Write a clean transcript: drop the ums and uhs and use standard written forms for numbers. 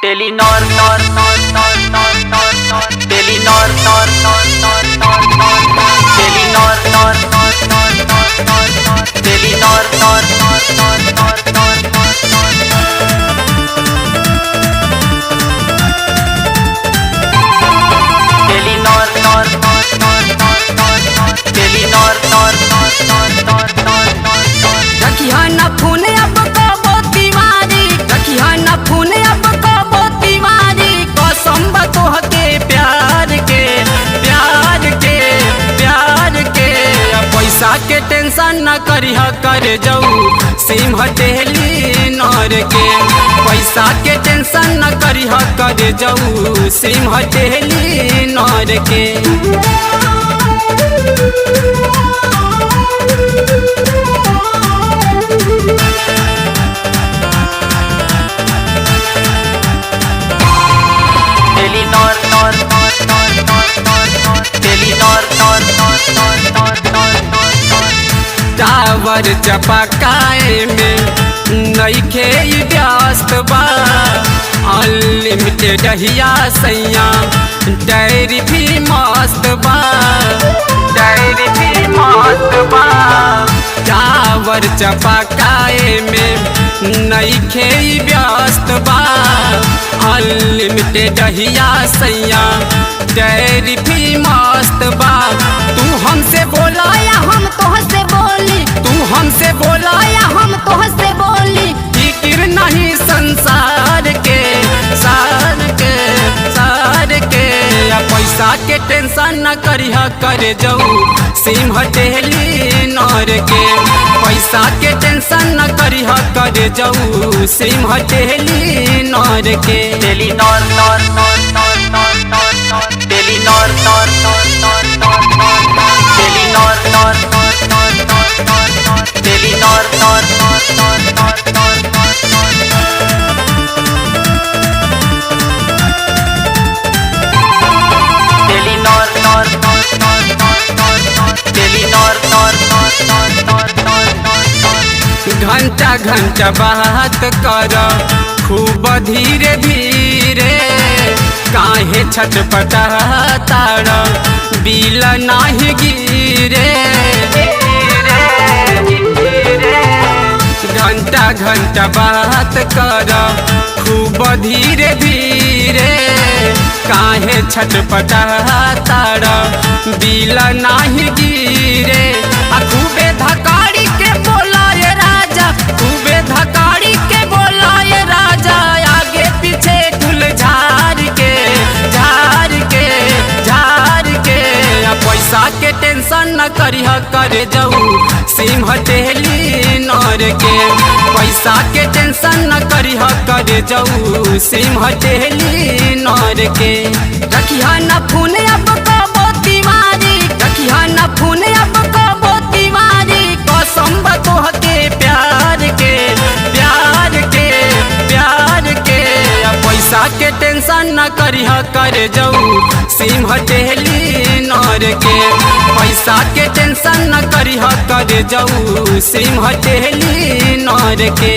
Telenor नॉर नॉर नॉर नॉर नॉर नॉर टेलीनॉर नॉर नॉर नॉर नॉर नॉर टेलीनॉर नॉर नॉर नॉर नॉर नॉर टेलीनॉर नॉर नॉर नॉर नॉर टेलीनॉर नॉर नॉर नॉर नॉर टेलीनॉर नॉर नॉर नॉर नॉर रखिया न फोन अब कबो तिवारी, रखिया न फोन अब कबो तिवारी, कसम बा तोहके प्यार के प्यार के प्यार के। पैसा के टेंशन न करिह कर जाऊ सिम हटेली नर के, पैसा के टेंशन न करिह कर जाऊ सिम हटेली नर के। टेलीनॉर नॉर नॉर नॉर नॉर नॉर टेलीनॉर नॉर नॉर नॉर नॉर नॉर टावर चपकाए में नइखे व्यस्त बा, अनलिमिटेड हिया सैया डायरी भी मस्त बा, डायरी भी मस्त बा। टावर चपकाए में नइखे व्यस्त बा, अनलिमिटेड हिया सैया डायरी भी मस्त बा। तू हमसे बोला या हम तोहसे बोली, तू हमसे बोला या हम तोहसे बोली, फिक्र नहीं संसार के सार के सार के। या पैसा के टेंशन न करिह कर जाऊ सिम हटेली नर के, पैसा के टेंशन न करिह कर जाऊ सिम हटेली नर के। टेलीनॉर नॉर नॉर नॉर नॉर नॉर टेलीनॉर नॉर नॉर नॉर नॉर टेलीनॉर नॉर नॉर नॉर नॉर टेलीनॉर नॉर नॉर नॉर टेलीनॉर नॉर नॉर नॉर टेलीनॉर नॉर नॉर घंटा घंटा बात कर खूब धीरे धीरे, काहे छटपटा तार बिल नाही गिरे। घंटा घंटा बात कर खूब धीरे धीरे, काहे छटपटा तार बिल नाही गिरे। खूबे धकारी के बोला ये राजा, खूबे धकारी के बोला ये राजा, आगे पीछे कुल झार के झार के झार के। पैसा के टेंशन न करिह कर जाऊ सिम हटेली नर के, पैसा के टेंशन न करिह कर जाऊ सिम हटेली नर के। रखिया न फोन अब कबो तिवारी, रखिया न फोन अब कबो तिवारी, कसम बा तोहके प्यार के प्यार के प्यार के। पैसा के टेंशन न करिह कर जाऊ सिम हटेली नर के, पैसा के टेंशन न करिह कर जाऊ सिम हटेली नर के।